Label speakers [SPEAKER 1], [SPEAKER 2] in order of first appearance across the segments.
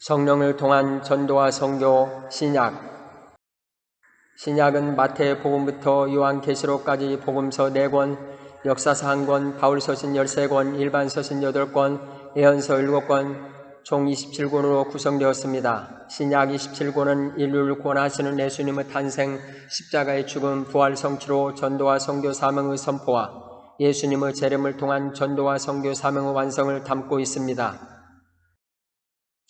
[SPEAKER 1] 성령을 통한 전도와 선교. 신약은 마태복음부터 요한계시록까지 복음서 4권, 역사서 1권, 바울서신 13권, 일반서신 8권, 예언서 7권, 총 27권으로 구성되었습니다. 신약 27권은 인류를 구원하시는 예수님의 탄생, 십자가의 죽음, 부활 성취로 전도와 선교 사명의 선포와 예수님의 재림을 통한 전도와 선교 사명의 완성을 담고 있습니다.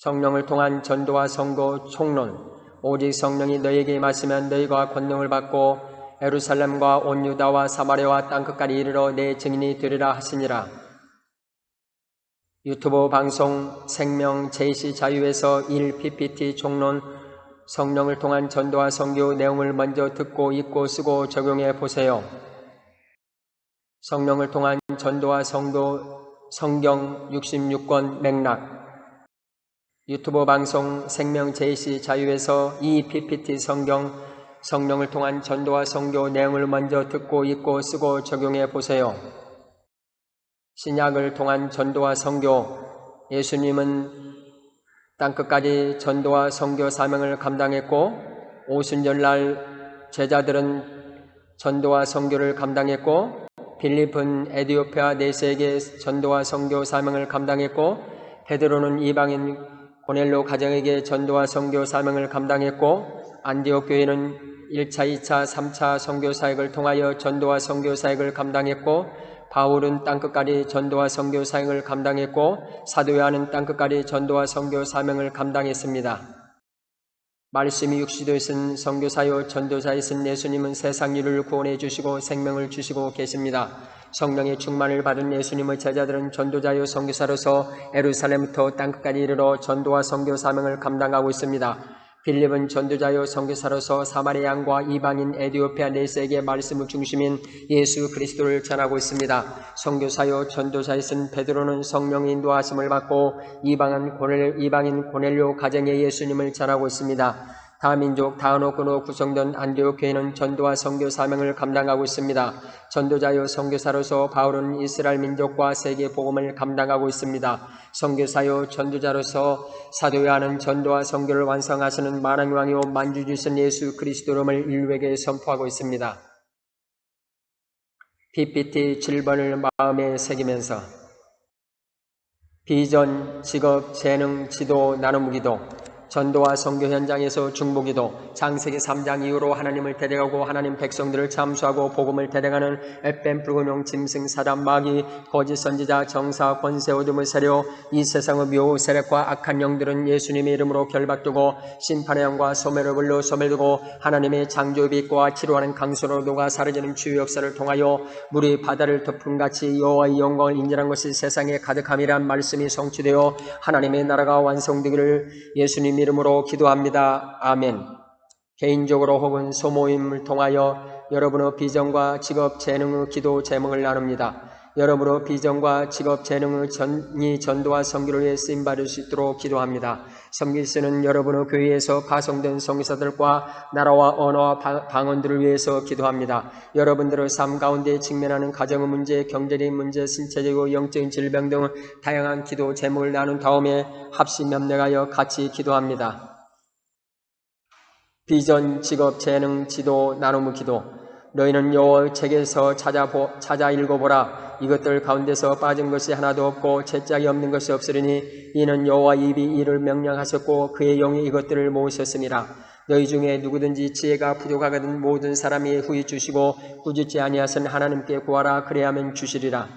[SPEAKER 1] 성령을 통한 전도와 선교 총론. 오직 성령이 너희에게 임하시면 너희가 권능을 받고 예루살렘과 온 유다와 사마리아와 땅끝까지 이르러 내 증인이 되리라 하시니라. 유튜브 방송 생명 제시 자유에서 1PPT 총론. 성령을 통한 전도와 선교 내용을 먼저 듣고 읽고 쓰고 적용해 보세요. 성령을 통한 전도와 선교 성경 66권 맥락. 유튜브 방송 생명 제시 자유에서 2PPT 성령을 통한 전도와 선교 내용을 먼저 듣고 읽고 쓰고 적용해 보세요. 신약을 통한 전도와 선교. 예수님은 땅끝까지 전도와 선교 사명을 감당했고 오순절날 제자들은 전도와 선교를 감당했고 빌립은 에디오피아 내세에게 전도와 선교 사명을 감당했고 베드로는 이방인 고넬료 가정에게 전도와 선교 사명을 감당했고 안디옥 교회는 1차, 2차, 3차 선교 사역을 통하여 전도와 선교 사역을 감당했고 바울은 땅끝까지 전도와 선교 사역을 감당했고 사도 요한은 땅끝까지 전도와 선교 사명을 감당했습니다. 말씀이 육시되신 선교사요 전도자이신 예수님은 세상 인류를 구원해 주시고 생명을 주시고 계십니다. 성령의 충만을 받은 예수님의 제자들은 전도자요 선교사로서 예루살렘부터 땅끝까지 이르러 전도와 선교 사명을 감당하고 있습니다. 빌립은 전도자요 선교사로서 사마리아 양과 이방인 에디오피아 내세에게 말씀의 중심인 예수 그리스도를 전하고 있습니다. 선교사요 전도자이신 베드로는 성령의 인도하심을 받고 이방인 고넬료 가정에 예수님을 전하고 있습니다. 다민족 다언어권으로 구성된 안디옥 교회는 전도와 선교 사명을 감당하고 있습니다. 전도자요 선교사로서 바울은 이스라엘 민족과 세계 복음을 감당하고 있습니다. 선교사요 전도자로서 사도 요한은 전도와 선교를 완성하시는 만왕의 왕이요 만주주신 예수 그리스도름을 인류에게 선포하고 있습니다. PPT 7번을 마음에 새기면서 비전, 직업, 재능, 지도, 나눔기도. 전도와 선교 현장에서 중보기도. 창세기 3장 이후로 하나님을 대적하고 하나님 백성들을 참수하고 복음을 대적하는 FM 불금용 짐승 사단 마귀 거짓 선지자 정사 권세 어둠의 세력 이 세상의 묘 세력과 악한 영들은 예수님의 이름으로 결박되고 심판의 영과 소멸의 불로 소멸되고 하나님의 창조의 빛과 치료하는 강수로 녹아 사라지는 주의 역사를 통하여 물이 바다를 덮음같이 여호와의 영광을 인정한 것이 세상에 가득함이란 말씀이 성취되어 하나님의 나라가 완성되기를 예수님 이름으로 기도합니다. 아멘. 개인적으로 혹은 소모임을 통하여 여러분의 비전과 직업, 재능의 기도 제목을 나눕니다. 여러분의 비전과 직업, 재능의 전도와 선교를 위해 쓰임받을 수 있도록 기도합니다. 선교시는 여러분의 교회에서 파송된 선교사들과 나라와 언어와 방언들을 위해서 기도합니다. 여러분들의 삶 가운데 직면하는 가정의 문제, 경제적인 문제, 신체적이고 영적인 질병 등 다양한 기도 제목을 나눈 다음에 합심 협력하여 같이 기도합니다. 비전, 직업, 재능, 지도, 나눔의 기도. 너희는 여호와의 책에서 찾아 읽어보라. 이것들 가운데서 빠진 것이 하나도 없고 채짝이 없는 것이 없으리니 이는 여호와 입이 이를 명령하셨고 그의 영이 이것들을 모으셨습니다. 너희 중에 누구든지 지혜가 부족하거든 모든 사람이 후히 주시고 꾸짖지 아니하신 하나님께 구하라. 그래야만 주시리라.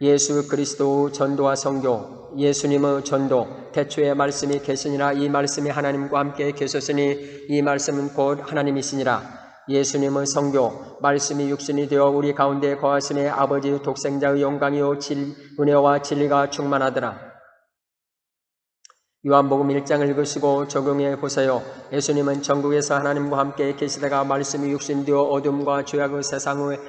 [SPEAKER 1] 예수 그리스도 전도와 선교. 예수님의 전도. 태초에 말씀이 계시니라. 이 말씀이 하나님과 함께 계셨으니 이 말씀은 곧 하나님이시니라. 예수님의 선교. 말씀이 육신이 되어 우리 가운데 거하시니 아버지 독생자의 영광이요 은혜와 진리가 충만하더라. 요한복음 1장을 읽으시고 적용해 보세요. 예수님은 전국에서 하나님과 함께 계시다가 말씀이 육신되어 어둠과 죄악의 세상의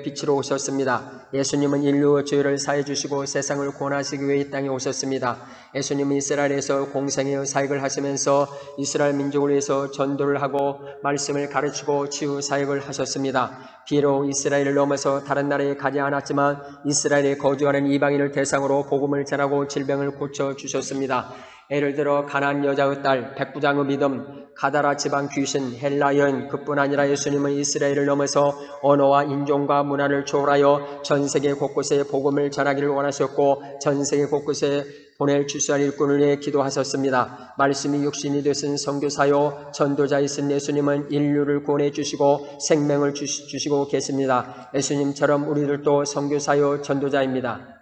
[SPEAKER 1] 빛으로 오셨습니다. 예수님은 인류의 죄를 사해 주시고 세상을 구원하시기 위해 이 땅에 오셨습니다. 예수님은 이스라엘에서 공생의 사역을 하시면서 이스라엘 민족을 위해서 전도를 하고 말씀을 가르치고 치유 사역을 하셨습니다. 비록 이스라엘을 넘어서 다른 나라에 가지 않았지만 이스라엘에 거주하는 이방인을 대상으로 복음을 전하고 질병을 고쳐 주셨습니다. 예를 들어 가나안 여자의 딸, 백부장의 믿음, 가다라 지방 귀신, 헬라 여인, 그뿐 아니라 예수님은 이스라엘을 넘어서 언어와 인종과 문화를 초월하여 전 세계 곳곳에 복음을 전하기를 원하셨고 전 세계 곳곳에 보낼 주시할 일꾼을 위해 기도하셨습니다. 말씀이 육신이 되신 선교사요 전도자이신 예수님은 인류를 구원해 주시고 생명을 주시고 계십니다. 예수님처럼 우리들도 선교사요 전도자입니다.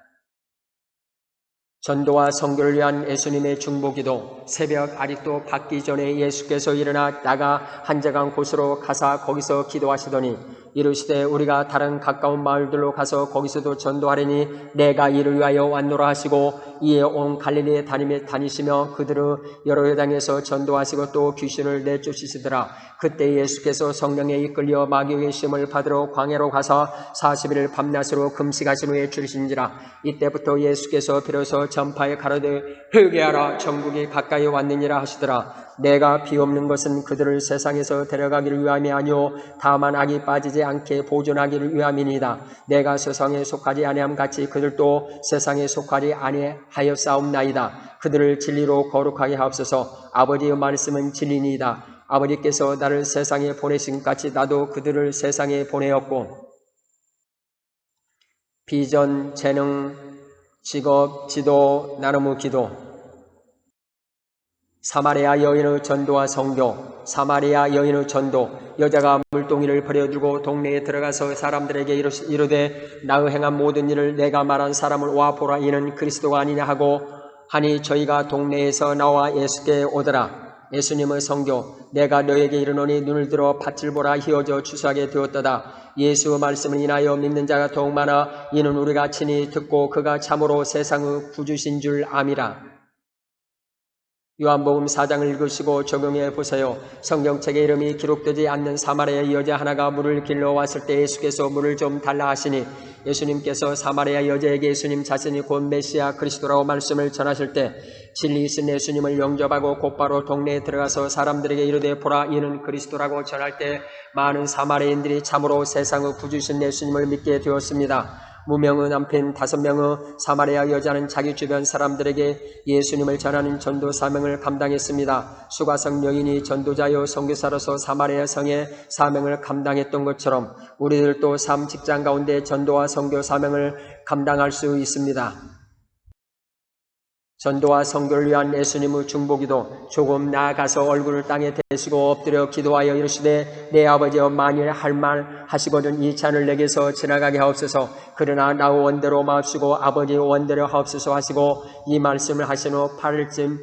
[SPEAKER 1] 전도와 선교를 위한 예수님의 중보기도. 새벽 아직도 밝기 전에 예수께서 일어나 나가 한적한 곳으로 가사 거기서 기도하시더니 이르시되 우리가 다른 가까운 마을들로 가서 거기서도 전도하려니 내가 이를 위하여 왔노라 하시고 이에 온 갈릴리에 다니시며 그들의 여러 회당에서 전도하시고 또 귀신을 내쫓으시더라. 그때 예수께서 성령에 이끌려 마귀의 시험을 받으러 광야로 가서 40일 밤낮으로 금식하신 후에 줄이신지라. 이때부터 예수께서 비로소 전파에 가로되 회개하라 천국이 가까이 왔느니라 하시더라. 내가 비옵는 것은 그들을 세상에서 데려가기를 위함이 아니오 다만 악이 빠지지 않게 보존하기를 위함이니이다. 내가 세상에 속하지 아니함 같이 그들도 세상에 속하지 아니하였사옵나이다. 그들을 진리로 거룩하게 하옵소서. 아버지의 말씀은 진리니이다. 아버지께서 나를 세상에 보내신 같이 나도 그들을 세상에 보내었고 비전, 재능, 직업, 지도, 나눔의 기도. 사마리아 여인의 전도와 선교. 사마리아 여인의 전도. 여자가 물동이를 버려두고 동네에 들어가서 사람들에게 이르되 나의 행한 모든 일을 내가 말한 사람을 와 보라 이는 그리스도가 아니냐 하고 하니 저희가 동네에서 나와 예수께 오더라. 예수님의 선교. 내가 너에게 이르노니 눈을 들어 밭을 보라 희어져 추수하게 되었도다. 예수의 말씀을 인하여 믿는 자가 더욱 많아 이는 우리가 친히 듣고 그가 참으로 세상의 구주신 줄 암이라. 요한복음 4장을 읽으시고 적용해 보세요. 성경책에 이름이 기록되지 않는 사마리아 여자 하나가 물을 길러 왔을 때 예수께서 물을 좀 달라 하시니 예수님께서 사마리아 여자에게 예수님 자신이 곧 메시아 그리스도라고 말씀을 전하실 때 진리 있은 예수님을 영접하고 곧바로 동네에 들어가서 사람들에게 이르되 보라 이는 그리스도라고 전할 때 많은 사마리아인들이 참으로 세상의 구주신 예수님을 믿게 되었습니다. 무명의 남편 5명의 사마리아 여자는 자기 주변 사람들에게 예수님을 전하는 전도 사명을 감당했습니다. 수가성 여인이 전도자요 선교사로서 사마리아 성의 사명을 감당했던 것처럼 우리들도 삶 직장 가운데 전도와 선교 사명을 감당할 수 있습니다. 전도와 선교를 위한 예수님의 중보기도. 조금 나아가서 얼굴을 땅에 대시고 엎드려 기도하여 이르시되 내 아버지여 만일 할 말 하시거든 이 잔을 내게서 지나가게 하옵소서. 그러나 나의 원대로 마옵시고 아버지의 원대로 하옵소서 하시고 이 말씀을 하신 후 8일쯤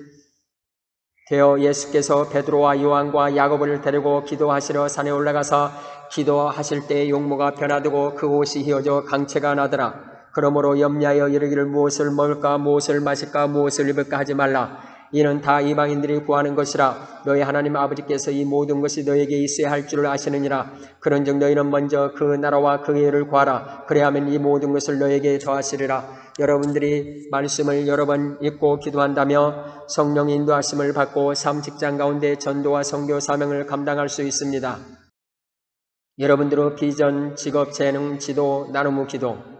[SPEAKER 1] 되어 예수께서 베드로와 요한과 야고보를 데리고 기도하시러 산에 올라가서 기도하실 때 용모가 변화되고 그 옷이 휘어져 강체가 나더라. 그러므로 염려하여 이르기를 무엇을 먹을까 무엇을 마실까 무엇을 입을까 하지 말라. 이는 다 이방인들이 구하는 것이라. 너희 하나님 아버지께서 이 모든 것이 너에게 있어야 할 줄을 아시느니라. 그런즉 너희는 먼저 그 나라와 그 의를 구하라. 그래야만 이 모든 것을 너에게 더하시리라. 여러분들이 말씀을 여러 번 읽고 기도한다며 성령의 인도하심을 받고 삶 직장 가운데 전도와 선교 사명을 감당할 수 있습니다. 여러분들의 비전, 직업, 재능, 지도, 나눔의 기도.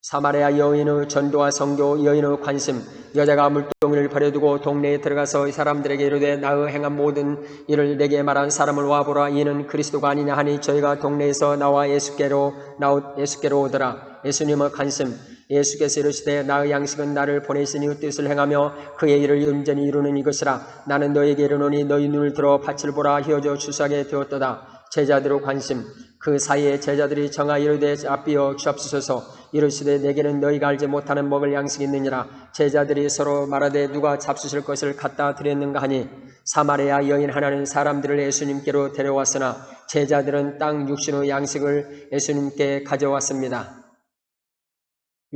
[SPEAKER 1] 사마리아 여인의 전도와 선교, 여인의 관심. 여자가 물동이를 버려두고 동네에 들어가서 사람들에게 이르되 나의 행한 모든 일을 내게 말한 사람을 와보라 이는 그리스도가 아니냐 하니 저희가 동네에서 나와 예수께로 오더라. 예수님의 관심. 예수께서 이르시되 나의 양식은 나를 보내신 이의 뜻을 행하며 그의 일을 온전히 이루는 이것이라. 나는 너에게 이르노니 너희 눈을 들어 밭을 보라 휘어져 추수하게 되었도다. 제자들의 관심. 그 사이에 제자들이 정하 이르되 앞비어 주옵소서. 이르시되 내게는 너희가 알지 못하는 먹을 양식이 있느니라. 제자들이 서로 말하되 누가 잡수실 것을 갖다 드렸는가 하니 사마리아 여인 하나는 사람들을 예수님께로 데려왔으나 제자들은 땅 육신의 양식을 예수님께 가져왔습니다.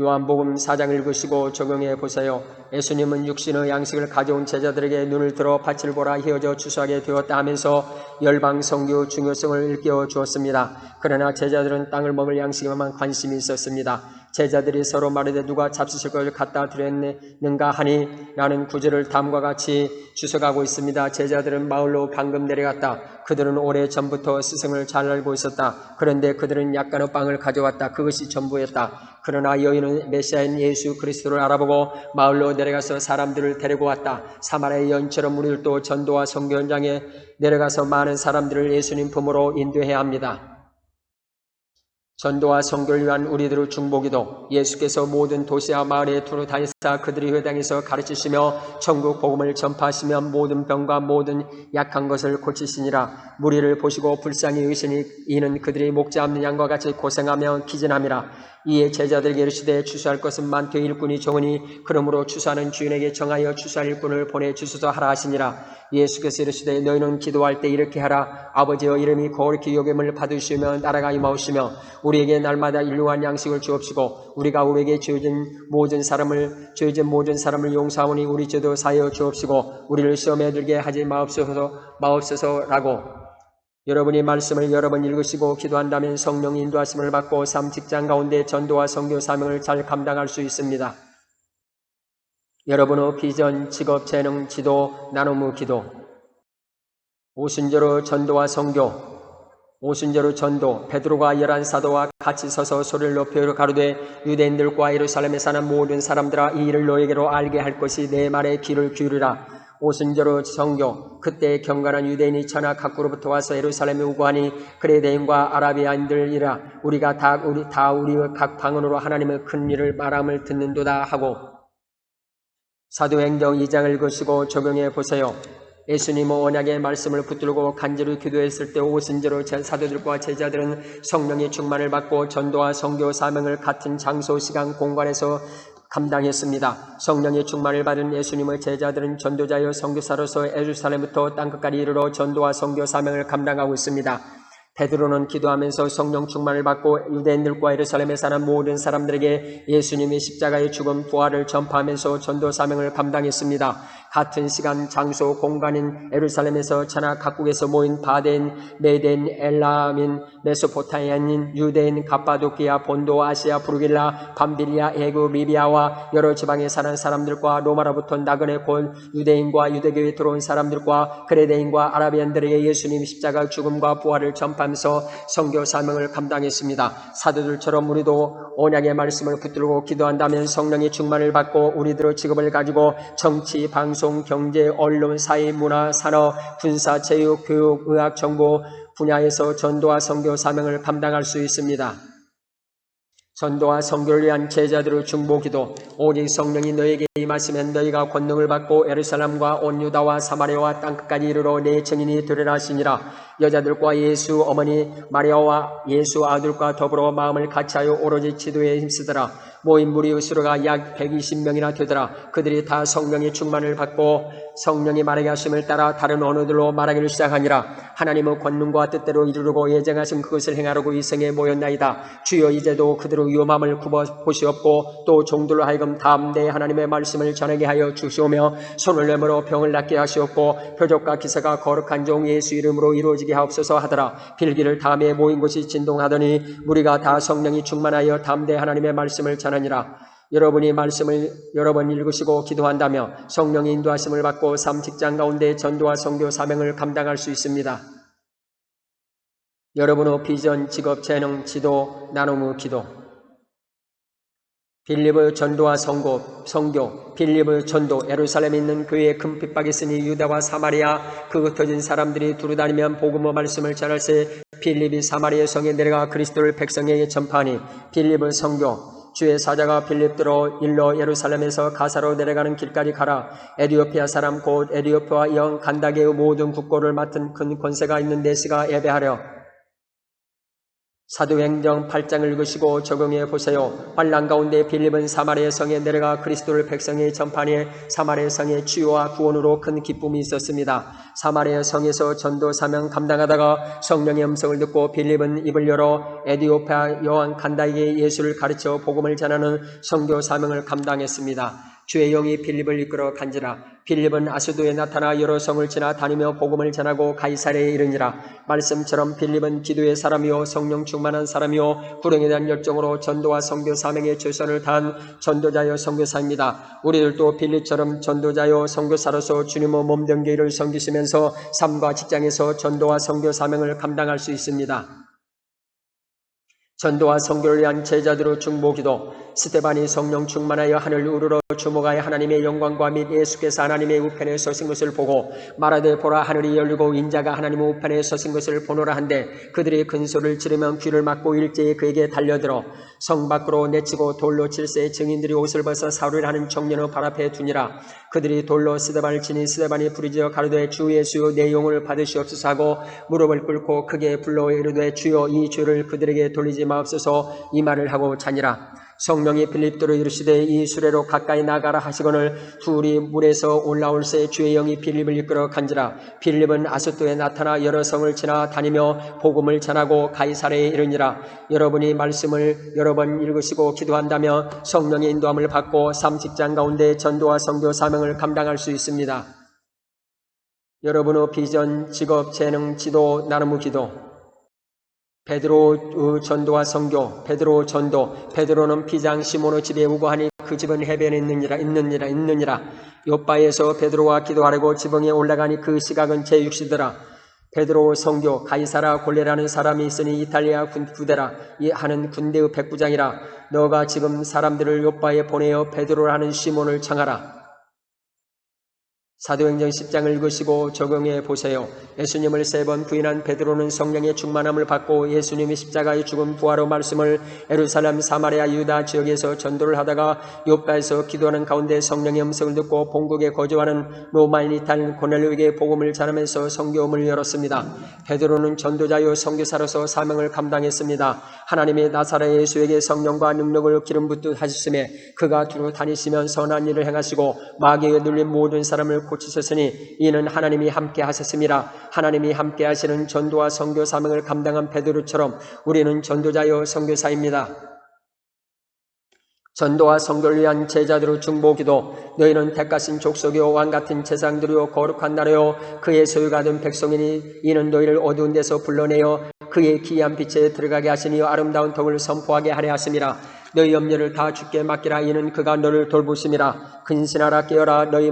[SPEAKER 1] 요한복음 4장 읽으시고 적용해 보세요. 예수님은 육신의 양식을 가져온 제자들에게 눈을 들어 밭을 보라 휘어져 추수하게 되었다 하면서 열방 선교 중요성을 일깨워 주었습니다. 그러나 제자들은 땅을 먹을 양식에만 관심이 있었습니다. 제자들이 서로 말하되 누가 잡수실 것을 갖다 드렸는가 하니 라는 구절을 다음과 같이 주석하고 있습니다. 제자들은 마을로 방금 내려갔다. 그들은 오래 전부터 스승을 잘 알고 있었다. 그런데 그들은 약간의 빵을 가져왔다. 그것이 전부였다. 그러나 여인은 메시아인 예수 그리스도를 알아보고 마을로 내려가서 사람들을 데리고 왔다. 사마리아 여인처럼 우리들도 전도와 선교 현장에 내려가서 많은 사람들을 예수님 품으로 인도해야 합니다. 전도와 선교를 위한 우리들의 중보기도. 예수께서 모든 도시와 마을에 두루 다니사 그들이 회당에서 가르치시며 천국 복음을 전파하시며 모든 병과 모든 약한 것을 고치시니라. 무리를 보시고 불쌍히 여기시니 이는 그들이 목자 없는 양과 같이 고생하며 기진함이라. 이에 제자들에게 이르시되 추수할 것은 많되 일꾼이 적으니 그러므로 추수하는 주인에게 정하여 추수할 일꾼을 보내주소서 하라 하시니라. 예수께서 이르시되 너희는 기도할 때 이렇게 하라. 아버지여 이름이 거룩히 여김을 받으시며 나라가 임하오시며 우리에게 날마다 일용할 양식을 주옵시고 우리가 우리에게 죄진 모든 사람을 용서하오니 우리 죄도 사하여 주옵시고 우리를 시험에 들게 하지 마옵소서라고. 여러분이 말씀을 여러 번 읽으시고 기도한다면 성령 인도하심을 받고 삶 직장 가운데 전도와 선교 사명을 잘 감당할 수 있습니다. 여러분의 비전, 직업, 재능, 지도, 나눔의 기도. 오순절의 전도와 선교. 오순절의 전도. 베드로가 11사도와 같이 서서 소리를 높여 가로되 유대인들과 예루살렘에 사는 모든 사람들아 이 일을 너에게로 알게 할 것이 내 말에 귀를 기울이라. 오순절의 선교. 그때 경건한 유대인이 천하 각국으로부터 와서 예루살렘에 오고 하니 그레대인과 아라비아인들이라. 우리가 다 우리의 각 방언으로 하나님의 큰 일을 말함을 듣는도다 하고. 사도행전 2장을 읽으시고 적용해 보세요. 예수님은 언약의 말씀을 붙들고 간절히 기도했을 때 오순절의 사도들과 제자들은 성령의 충만을 받고 전도와 선교 사명을 같은 장소, 시간, 공간에서 감당했습니다. 성령의 충만을 받은 예수님의 제자들은 전도자여 선교사로서 예루살렘부터 땅끝까지 이르러 전도와 선교 사명을 감당하고 있습니다. 베드로는 기도하면서 성령 충만을 받고 유대인들과 예루살렘에 사는 모든 사람들에게 예수님의 십자가의 죽음, 부활을 전파하면서 전도 사명을 감당했습니다. 같은 시간, 장소, 공간인 예루살렘에서 천하 각국에서 모인 바덴, 메덴, 엘라민, 메소포타미아인, 유대인, 갑바도키아, 본도, 아시아, 부르길라, 밤빌리아, 애굽, 리비아와 여러 지방에 사는 사람들과 로마로부터 나그네 곧 유대인과 유대교에 들어온 사람들과 그레대인과 아라비안들에게 예수님 십자가 죽음과 부활을 전파하면서 선교 사명을 감당했습니다. 사도들처럼 우리도 언약의 말씀을 붙들고 기도한다면 성령의 충만을 받고 우리들의 직업을 가지고 정치, 방송, 경제, 언론, 사회, 문화, 산업, 군사, 체육, 교육, 의학, 정보 분야에서 전도와 선교 사명을 감당할 수 있습니다. 전도와 선교를 위한 제자들의 중보기도. 오직 성령이 너에게 임하시면 너희가 권능을 받고 예루살렘과 온 유다와 사마리아와 땅끝까지 이르러 내 증인이 되리라 하시니라. 여자들과 예수 어머니 마리아와 예수 아들과 더불어 마음을 같이하여 오로지 기도에 힘쓰더라. 모인 무리의 수가 약 120명이나 되더라. 그들이 다 성령의 충만을 받고 성령이 말하게 하심을 따라 다른 언어들로 말하기를 시작하니라. 하나님의 권능과 뜻대로 이루고 예정하신 그것을 행하려고 이 성에 모였나이다. 주여 이제도 그들의 위험함을 굽어보시옵고 또 종들로 하여금 담대히 하나님의 말씀을 전하게 하여 주시오며 손을 내밀어 병을 낫게 하시옵고 표적과 기사가 거룩한 종 예수 이름으로 이루어지게 하옵소서 하더라. 필기를 담에 모인 곳이 진동하더니 무리가 다 성령이 충만하여 담대히 하나님의 말씀을 전하니라. 여러분이 말씀을 여러 번 읽으시고 기도한다며 성령의 인도하심을 받고 삶 직장 가운데 전도와 선교 사명을 감당할 수 있습니다. 여러분의 비전, 직업, 재능, 지도, 나눔의 기도. 빌립의 전도와 선교. 빌립의 전도. 예루살렘에 있는 교회에 큰 핍박이 있으니 유다와 사마리아 그 흩어진 사람들이 두루다니면 복음의 말씀을 전할세 빌립이 사마리아 성에 내려가 그리스도를 백성에게 전파하니 빌립의 선교. 주의 사자가 빌립들어 일러 예루살렘에서 가사로 내려가는 길까지 가라. 에디오피아 사람 곧 에디오피아 영 간다게의 모든 국고를 맡은 큰 권세가 있는 내시가 예배하려. 사도행전 8장을 읽으시고 적용해 보세요. 환난 가운데 빌립은 사마리아 성에 내려가 그리스도를 백성에 전파하니 사마리아 성의 치유와 구원으로 큰 기쁨이 있었습니다. 사마리아 성에서 전도 사명 감당하다가 성령의 음성을 듣고 빌립은 입을 열어 에디오피아 여왕 칸다에게 예수를 가르쳐 복음을 전하는 선교 사명을 감당했습니다. 주의 영이 빌립을 이끌어 간지라. 빌립은 아수도에 나타나 여러 성을 지나 다니며 복음을 전하고 가이사랴에 이르니라. 말씀처럼 빌립은 기도의 사람이요 성령 충만한 사람이요 구령에 대한 열정으로 전도와 선교 사명에 최선을 다한 전도자여 선교사입니다. 우리들도 빌립처럼 전도자여 선교사로서 주님의 몸된 교회를 섬기시면서 삶과 직장에서 전도와 선교 사명을 감당할 수 있습니다. 전도와 선교를 위한 제자들의 중보기도. 스데반이 성령 충만하여 하늘 우러러 주목하여 하나님의 영광과 및 예수께서 하나님의 우편에 서신 것을 보고 말하되 보라 하늘이 열리고 인자가 하나님의 우편에 서신 것을 보노라 한데 그들이 큰 소리를 지르면 귀를 막고 일제히 그에게 달려들어 성 밖으로 내치고 돌로 칠세 증인들이 옷을 벗어 사울이라 하는 청년의 발 앞에 두니라. 그들이 돌로 스데반을 치니 스데반이 부르짖어 가로되 주 예수여 내 영혼을 받으시옵소서 하고 무릎을 꿇고 크게 불러 이르되 주여 이 죄를 그들에게 돌리지 마옵소서 이 말을 하고 자니라. 성령이 빌립도로 이르시되 이 수레로 가까이 나가라 하시거늘 둘이 물에서 올라올새 주의 영이 빌립을 이끌어 간지라. 빌립은 아수도에 나타나 여러 성을 지나 다니며 복음을 전하고 가이사랴에 이르니라. 여러분이 말씀을 여러 번 읽으시고 기도한다면 성령의 인도함을 받고 삶 직장 가운데 전도와 선교 사명을 감당할 수 있습니다. 여러분의 비전, 직업, 재능, 지도, 나눔의 기도. 베드로 전도와 선교. 베드로 전도. 베드로는 피장 시몬의 집에 우거하니 그 집은 해변에 있느니라. 요바에서 베드로와 기도하려고 지붕에 올라가니 그 시각은 제6시더라. 베드로 선교. 가이사라 골레라는 사람이 있으니 이탈리아 부대라 하는 군대의 백부장이라. 너가 지금 사람들을 요바에 보내어 베드로라는 시몬을 청하라. 사도행전 10장을 읽으시고 적용해 보세요. 예수님을 3번 부인한 베드로는 성령의 충만함을 받고 예수님의 십자가의 죽음 부활의 말씀을 예루살렘 사마리아 유다 지역에서 전도를 하다가 요바에서 기도하는 가운데 성령의 음성을 듣고 본국에 거주하는 로마인 이탈 고넬료에게 복음을 전하면서 선교음을 열었습니다. 베드로는 전도자요 선교사로서 사명을 감당했습니다. 하나님의 나사렛 예수에게 성령과 능력을 기름 붓듯 하셨음에 그가 두루 다니시면 선한 일을 행하시고 마귀에 눌린 모든 사람을 고치셨으니 이는 하나님이 함께 하셨습니다. 하나님이 함께 하시는 전도와 선교 사명을 감당한 베드로처럼 우리는 전도자여 선교사입니다. 전도와 선교를 위한 제자들의 중보기도. 너희는 택하신 족속이요 왕같은 제사장들이요 거룩한 나라요 그의 소유가 된 백성이니 이는 너희를 어두운 데서 불러내어 그의 기이한 빛에 들어가게 하시니 아름다운 덕을 선포하게 하려 하심이라. 너희 염려를 다 주께 맡기라. 이는 그가 너를 돌보심이라. 근신하라 깨어라. 너희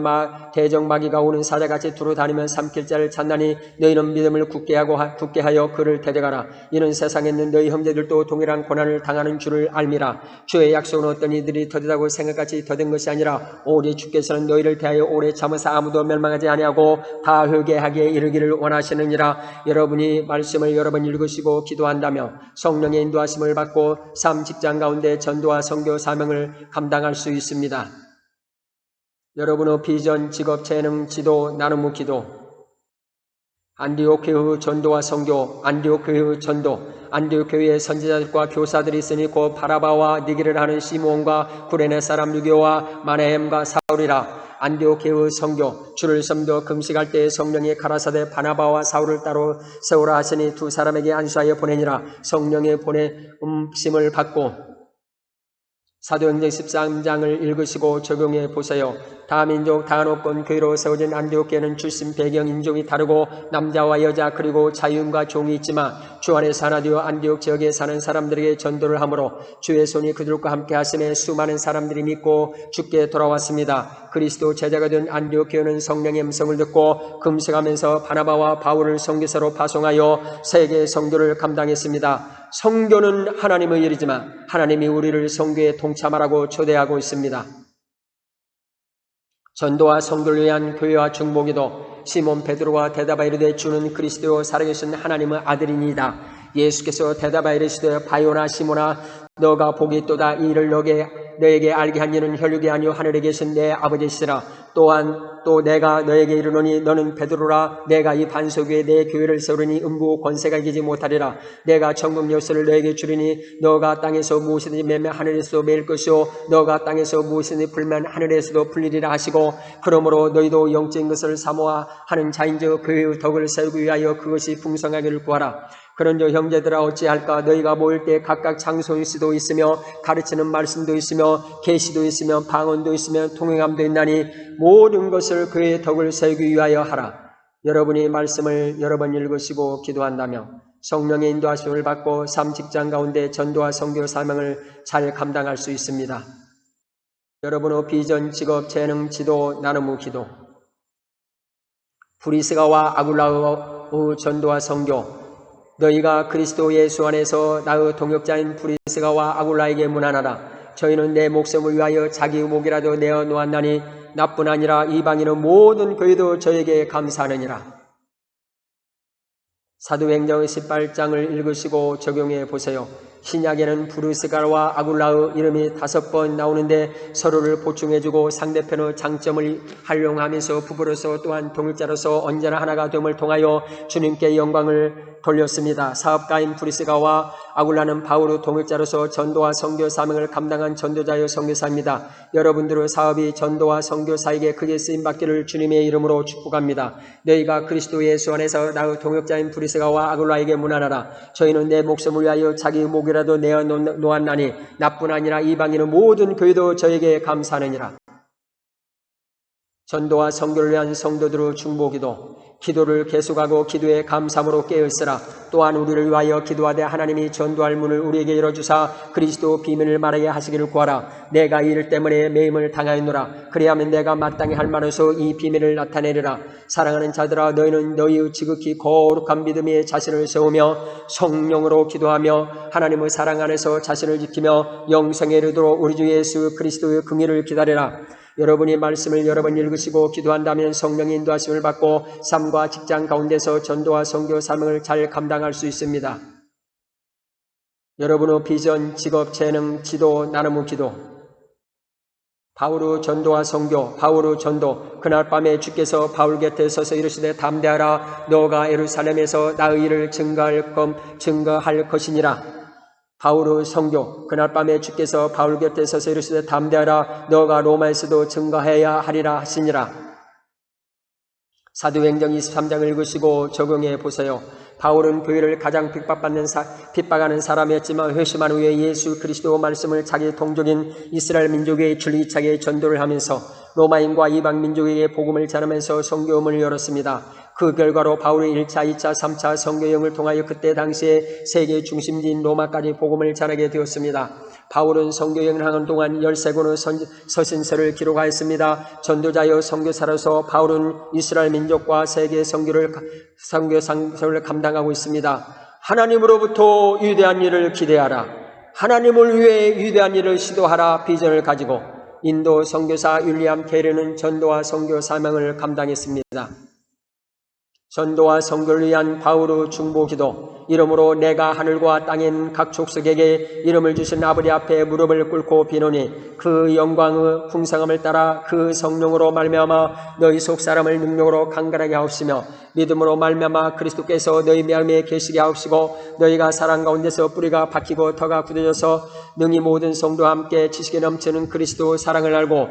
[SPEAKER 1] 대적마귀가 오는 사자같이 두루 다니면 삼킬 자를 찾나니 너희는 믿음을 굳게 하여 그를 데려가라. 이는 세상에 있는 너희 형제들도 동일한 고난을 당하는 줄을 알미라. 주의 약속은 어떤 이들이 더디다고 생각같이 더딘 것이 아니라 오직 주께서는 너희를 대하여 오래 참으사 아무도 멸망하지 아니하고 다 회개하기에 이르기를 원하시느니라. 여러분이 말씀을 여러 번 읽으시고 기도한다며 성령의 인도하심을 받고 삶 직장 가운데 전도와 선교 사명을 감당할 수 있습니다. 여러분의 비전, 직업, 재능, 지도, 나눔의 기도. 안디옥 교회의 전도와 선교. 안디옥 교회의 전도. 안디옥 교회의 선지자들과 교사들이 있으니 곧 바라바와 니기를 하는 시므온과 구레네 사람 유교와 마네헴과 사울이라. 안디옥 교회의 선교. 주를 섬겨 금식할 때에 성령이 가라사대 바나바와 사울을 따로 세우라 하시니 두 사람에게 안수하여 보내니라. 성령의 보내심을 받고 사도행전 13장을 읽으시고 적용해 보세요. 다민족 다한옥권 교회로 세워진 안디옥 교회는 출신 배경 인종이 다르고 남자와 여자 그리고 자유인과 종이 있지만 주 안에서 하나 되어 안디옥 지역에 사는 사람들에게 전도를 하므로 주의 손이 그들과 함께 하심에 수많은 사람들이 믿고 주께 돌아왔습니다. 그리스도 제자가 된 안디옥 교회는 성령의 음성을 듣고 금식하면서 바나바와 바울을 선교사로 파송하여 세계 선교를 감당했습니다. 선교는 하나님의 일이지만 하나님이 우리를 선교에 동참하라고 초대하고 있습니다. 전도와 선교를 위한 교회와 중보기도. 시몬 베드로와 대답하여 이르되 주는 그리스도 살아계신 하나님의 아들이니이다. 예수께서 대답하여 이르시되 바요나 시몬아 너가 복이 있도다. 이 일을 너에게 알게 한 이는 혈육이 아니요 하늘에 계신 내 아버지시라. 또한 또 내가 너에게 이르노니 너는 베드로라. 내가 이 반석 위에 내 교회를 세우리니 음부 권세가 이기지 못하리라. 내가 천국 열쇠를 너에게 주리니 너가 땅에서 무엇이든지 매면 하늘에서도 매일 것이요 너가 땅에서 무엇이든지 풀면 하늘에서도 풀리리라 하시고, 그러므로 너희도 영적인 것을 사모하 하는 자인즉 그의 덕을 세우기 위하여 그것이 풍성하기를 구하라. 그런즉 형제들아 어찌할까? 너희가 모일 때 각각 창소일수도 있으며 가르치는 말씀도 있으며 계시도 있으며 방언도 있으며 통행함도 있나니 모든 것을 그의 덕을 세우기 위하여 하라. 여러분이 말씀을 여러 번 읽으시고 기도한다며 성령의 인도하심을 받고 삶 직장 가운데 전도와 선교 사명을 잘 감당할 수 있습니다. 여러분의 비전, 직업, 재능, 지도, 나눔의 기도, 브리스가와 아굴라의 전도와 선교, 너희가 그리스도 예수 안에서 나의 동역자인 브리스가와 아굴라에게 문안하라. 저희는 내 목숨을 위하여 자기 목이라도 내어 놓았나니 나뿐 아니라 이방인의 모든 교회도 저에게 감사하느니라. 사도행전 18장을 읽으시고 적용해 보세요. 신약에는 브리스가와 아굴라의 이름이 5번 나오는데 서로를 보충해주고 상대편의 장점을 활용하면서 부부로서 또한 동역자로서 언제나 하나가 됨을 통하여 주님께 영광을 돌렸습니다. 사업가인 브리스가와 아굴라는 바울의 동역자로서 전도와 선교 사명을 감당한 전도자여 선교사입니다. 여러분들의 사업이 전도와 선교사에게 크게 쓰임받기를 주님의 이름으로 축복합니다. 너희가 그리스도 예수 안에서 나의 동역자인 브리스가와 아굴라에게 문안하라. 저희는 내 목숨을 위하여 자기 목이라도 내어 놓았나니 나뿐 아니라 이방인의 모든 교회도 저에게 감사하느니라. 전도와 선교를 위한 성도들의 중보기도, 기도를 계속하고 기도에 감사함으로 깨어있으라. 또한 우리를 위하여 기도하되 하나님이 전도할 문을 우리에게 열어주사 그리스도 비밀을 말하게 하시기를 구하라. 내가 이 일 때문에 매임을 당하였노라. 그리하면 내가 마땅히 할 만해서 이 비밀을 나타내리라. 사랑하는 자들아, 너희는 너희의 지극히 거룩한 믿음에 자신을 세우며 성령으로 기도하며 하나님의 사랑 안에서 자신을 지키며 영생에 이르도록 우리 주 예수 그리스도의 긍휼을 기다리라. 여러분이 말씀을 여러 번 읽으시고 기도한다면 성령의 인도하심을 받고 삶과 직장 가운데서 전도와 선교 사명을 잘 감당할 수 있습니다. 여러분의 비전, 직업, 재능, 지도, 나눔의 기도, 바울의 전도와 선교, 바울의 전도. 그날 밤에 주께서 바울 곁에 서서 이르시되 담대하라. 너가 예루살렘에서 나의 일을 증거할 것이니라. 바울의 선교. 그날 밤에 주께서 바울 곁에 서서 이르시되 담대하라. 너가 로마에서도 증거해야 하리라 하시니라. 사도행전 23장을 읽으시고 적용해 보세요. 바울은 교회를 가장 핍박하는 사람이었지만 회심한 후에 예수 그리스도 말씀을 자기 동족인 이스라엘 민족에 줄기차게 전도를 하면서 로마인과 이방 민족에게 복음을 전하면서 선교문을 열었습니다. 그 결과로 바울의 1차, 2차, 3차 선교여행을 통하여 그때 당시에 세계 중심지인 로마까지 복음을 전하게 되었습니다. 바울은 선교여행을 하는 동안 13권의 서신서를 기록하였습니다. 전도자여 선교사로서 바울은 이스라엘 민족과 세계 선교를 감당하고 있습니다. 하나님으로부터 위대한 일을 기대하라. 하나님을 위해 위대한 일을 시도하라. 비전을 가지고 인도 선교사 윌리엄 케리는 전도와 선교 사명을 감당했습니다. 전도와 선교를 위한 바울의 중보기도. 이러므로 내가 하늘과 땅에 있는 각 족속에게 이름을 주신 아버지 앞에 무릎을 꿇고 비노니 그 영광의 풍성함을 따라 그 성령으로 말미암아 너희 속 사람을 능력으로 강건하게 하옵시며 믿음으로 말미암아 그리스도께서 너희 마음에 계시게 하옵시고 너희가 사랑 가운데서 뿌리가 박히고 터가 굳어져서 능히 모든 성도와 함께 지식에 넘치는 그리스도의 사랑을 알고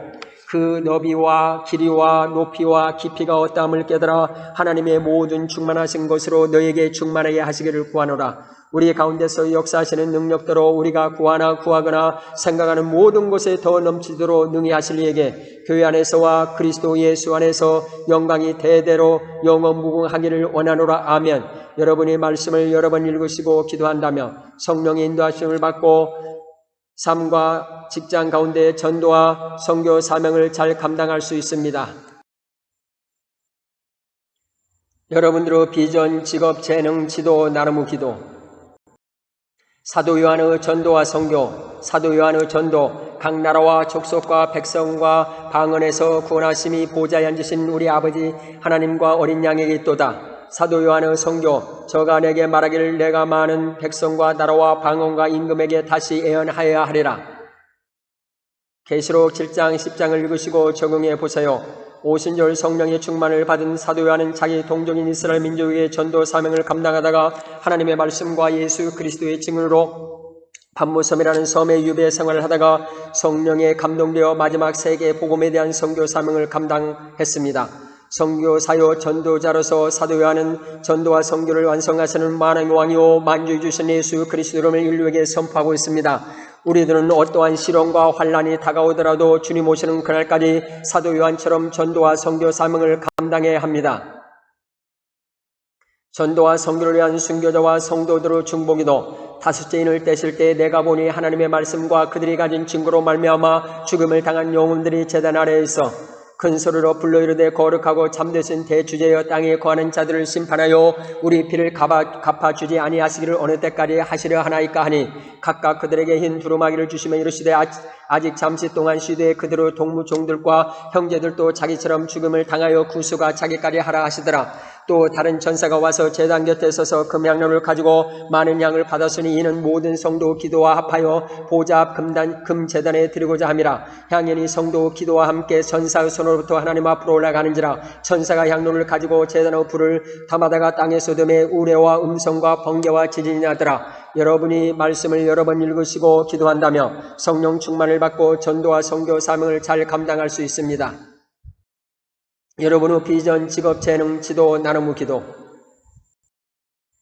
[SPEAKER 1] 그 너비와 길이와 높이와 깊이가 어떠함을 깨달아 하나님의 모든 충만하신 것으로 너에게 충만하게 하시기를 구하노라. 우리 가운데서 역사하시는 능력대로 우리가 구하거나 생각하는 모든 것에 더 넘치도록 능히 하실 이에게 교회 안에서와 그리스도 예수 안에서 영광이 대대로 영원무궁하기를 원하노라. 아멘. 여러분이 말씀을 여러 번 읽으시고 기도한다며 성령의 인도하심을 받고 삶과 직장 가운데 전도와 선교 사명을 잘 감당할 수 있습니다. 여러분들의 비전, 직업, 재능, 지도, 나눔의 기도. 사도 요한의 전도와 선교. 사도 요한의 전도. 각 나라와 족속과 백성과 방언에서 구원하심이 보좌에 앉으신 우리 아버지 하나님과 어린 양에게 있도다. 사도 요한의 선교. 저가 내게 말하기를 내가 많은 백성과 나라와 방언과 임금에게 다시 예언하여야 하리라. 계시록 7장 10장을 읽으시고 적용해 보세요. 오순절 성령의 충만을 받은 사도 요한은 자기 동족인 이스라엘 민족의 전도 사명을 감당하다가 하나님의 말씀과 예수 그리스도의 증언으로 반모섬이라는 섬의 유배 생활을 하다가 성령에 감동되어 마지막 세계 복음에 대한 선교 사명을 감당했습니다. 선교 사요 전도자로서 사도 요한은 전도와 선교를 완성하시는 만왕의 왕이요 만주의 주신 예수 그리스도를 인류에게 선포하고 있습니다. 우리들은 어떠한 시련과 환란이 다가오더라도 주님 오시는 그날까지 사도 요한처럼 전도와 선교 사명을 감당해야 합니다. 전도와 선교를 위한 순교자와 성도들의 중보기도. 다섯째 인을 떼실 때 내가 보니 하나님의 말씀과 그들이 가진 증거로 말미암아 죽음을 당한 영혼들이 제단 아래에 있어 큰 소리로 불러 이르되 거룩하고 참되신 대주제여 땅에 거하는 자들을 심판하여 우리 피를 갚아주지 아니하시기를 어느 때까지 하시려 하나이까 하니 각각 그들에게 흰 두루마기를 주시며 이르시되 아직 잠시 동안 쉬되 그들의 동무종들과 형제들도 자기처럼 죽음을 당하여 구수가 자기까지 하라 하시더라. 또 다른 천사가 와서 제단 곁에 서서 금향로를 가지고 많은 양을 받았으니 이는 모든 성도 기도와 합하여 보좌 앞 금제단에 드리고자 함이라. 향연이 성도 기도와 함께 천사의 손으로부터 하나님 앞으로 올라가는지라. 천사가 향로를 가지고 제단의 불을 담아다가 땅에 쏟음에 우레와 음성과 번개와 지진이 나더라. 여러분이 말씀을 여러 번 읽으시고 기도한다며 성령 충만을 받고 전도와 선교 사명을 잘 감당할 수 있습니다. 여러분의 비전, 직업, 재능, 지도, 나눔의 기도,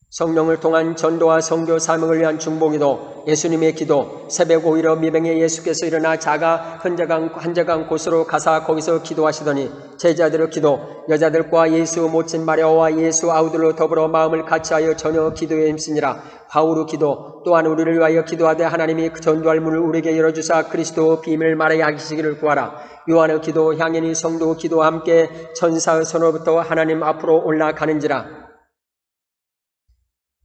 [SPEAKER 1] 성령을 통한 전도와 선교 사명을 위한 중보기도, 예수님의 기도, 새벽 오일러 미병에 예수께서 일어나 자가 한적한 곳으로 가사 거기서 기도하시더니 제자들의 기도, 여자들과 예수 모친 마리아와 예수 아우들로 더불어 마음을 같이하여 전혀 기도에 힘쓰니라. 바울의 기도, 또한 우리를 위하여 기도하되 하나님이 그 전도할 문을 우리에게 열어주사 그리스도 비밀 말하게 하시기를 구하라. 요한의 기도, 향연이 성도 기도와 함께 천사의 손으로부터 하나님 앞으로 올라가는지라.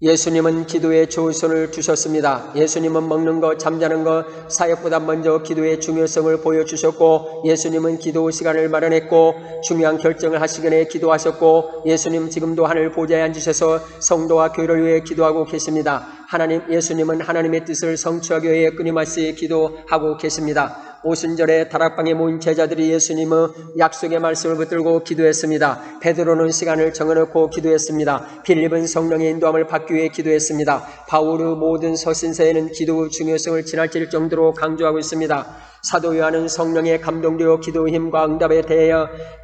[SPEAKER 1] 예수님은 기도에 조선을 두셨습니다. 예수님은 먹는 것, 잠자는 것, 사역보다 먼저 기도의 중요성을 보여주셨고 예수님은 기도 시간을 마련했고 중요한 결정을 하시기 전에 기도하셨고 예수님 지금도 하늘 보좌에 앉으셔서 성도와 교회를 위해 기도하고 계십니다. 예수님은 하나님의 뜻을 성취하기 위해 끊임없이 기도하고 계십니다. 오순절에 다락방에 모인 제자들이 예수님의 약속의 말씀을 붙들고 기도했습니다. 베드로는 시간을 정해놓고 기도했습니다. 빌립은 성령의 인도함을 받기 위해 기도했습니다. 바울의 모든 서신서에는 기도의 중요성을 지나칠 정도로 강조하고 있습니다. 사도 요한은 성령에 감동되어 기도의 힘과 응답에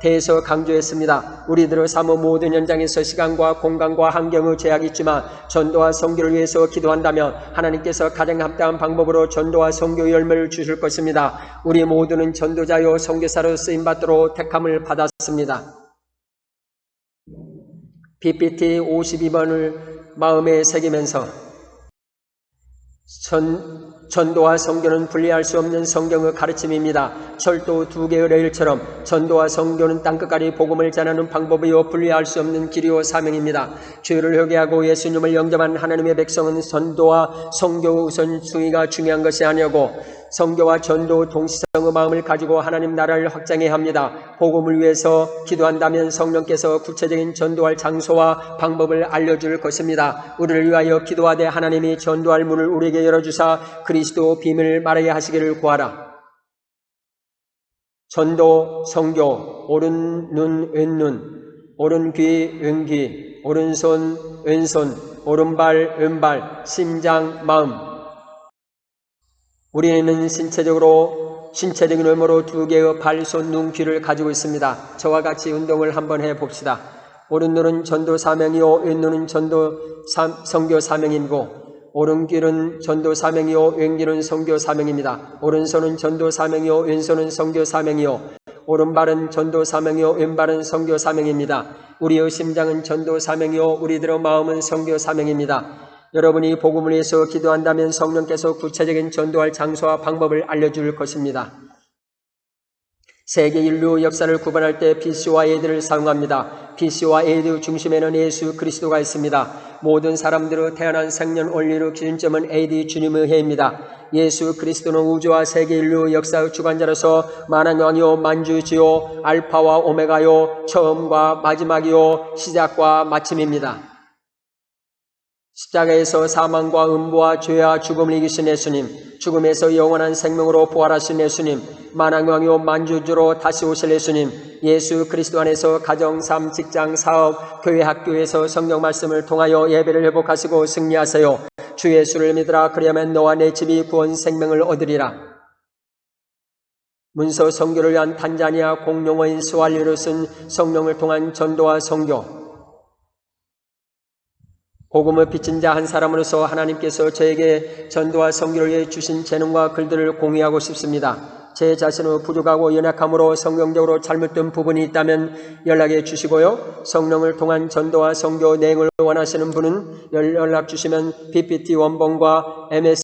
[SPEAKER 1] 대해서 강조했습니다. 우리들의 삶의 모든 현장에서 시간과 공간과 환경의 제약이 있지만 전도와 선교를 위해서 기도한다면 하나님께서 가장 합당한 방법으로 전도와 선교의 열매를 주실 것입니다. 우리 모두는 전도자요 선교사로 쓰임받도록 택함을 받았습니다. PPT 52번을 마음에 새기면서 전도와 선교는 분리할 수 없는 성경의 가르침입니다. 철도 두 개의 레일처럼 전도와 선교는 땅끝까지 복음을 전하는 방법이요 분리할 수 없는 길이요 사명입니다. 죄를 회개하고 예수님을 영접한 하나님의 백성은 전도와 선교 우선순위가 중요한 것이 아니고 선교와 전도 동시성의 마음을 가지고 하나님 나라를 확장해야 합니다. 복음을 위해서 기도한다면 성령께서 구체적인 전도할 장소와 방법을 알려줄 것입니다. 우리를 위하여 기도하되 하나님이 전도할 문을 우리에게 열어주사 그리스도 비밀을 말하게 하시기를 구하라. 전도, 선교, 오른 눈, 왼눈, 오른 귀, 왼귀, 오른손, 왼손, 오른발, 왼발, 심장, 마음. 우리는 신체적인 외모로 두 개의 발, 손, 눈, 귀를 가지고 있습니다. 저와 같이 운동을 한번 해봅시다. 오른눈은 전도 사명이요 왼눈은 선교 사명이고 오른귀는 전도 사명이요 왼귀는 선교 사명입니다. 오른손은 전도 사명이요 왼손은 선교 사명이요 오른발은 전도 사명이요 왼발은 선교 사명입니다. 우리의 심장은 전도 사명이요 우리들의 마음은 선교 사명입니다. 여러분이 복음을 위해서 기도한다면 성령께서 구체적인 전도할 장소와 방법을 알려줄 것입니다. 세계 인류 역사를 구분할 때 BC와 AD를 사용합니다. BC와 AD 중심에는 예수 그리스도가 있습니다. 모든 사람들의 태어난 생년 원리의 기준점은 AD 주님의 해입니다. 예수 그리스도는 우주와 세계 인류 역사의 주관자로서 만왕왕이요 만주지요 알파와 오메가요 처음과 마지막이요 시작과 마침입니다. 십자가에서 사망과 음부와 죄와 죽음을 이기신 예수님, 죽음에서 영원한 생명으로 부활하신 예수님, 만왕왕이요 만주주로 다시 오실 예수님, 예수 그리스도 안에서 가정, 삶, 직장, 사업, 교회, 학교에서 성경 말씀을 통하여 예배를 회복하시고 승리하세요. 주 예수를 믿으라. 그리하면 너와 내 집이 구원 생명을 얻으리라. 문서 선교를 위한 탄자니아 공용어인 스왈리로 쓴 성령을 통한 전도와 선교. 복음을 빚은 자 한 사람으로서 하나님께서 저에게 전도와 선교를 위해 주신 재능과 글들을 공유하고 싶습니다. 제 자신은 부족하고 연약함으로 성경적으로 잘못된 부분이 있다면 연락해 주시고요. 성령을 통한 전도와 선교 내용을 원하시는 분은 연락 주시면 PPT 원본과 MS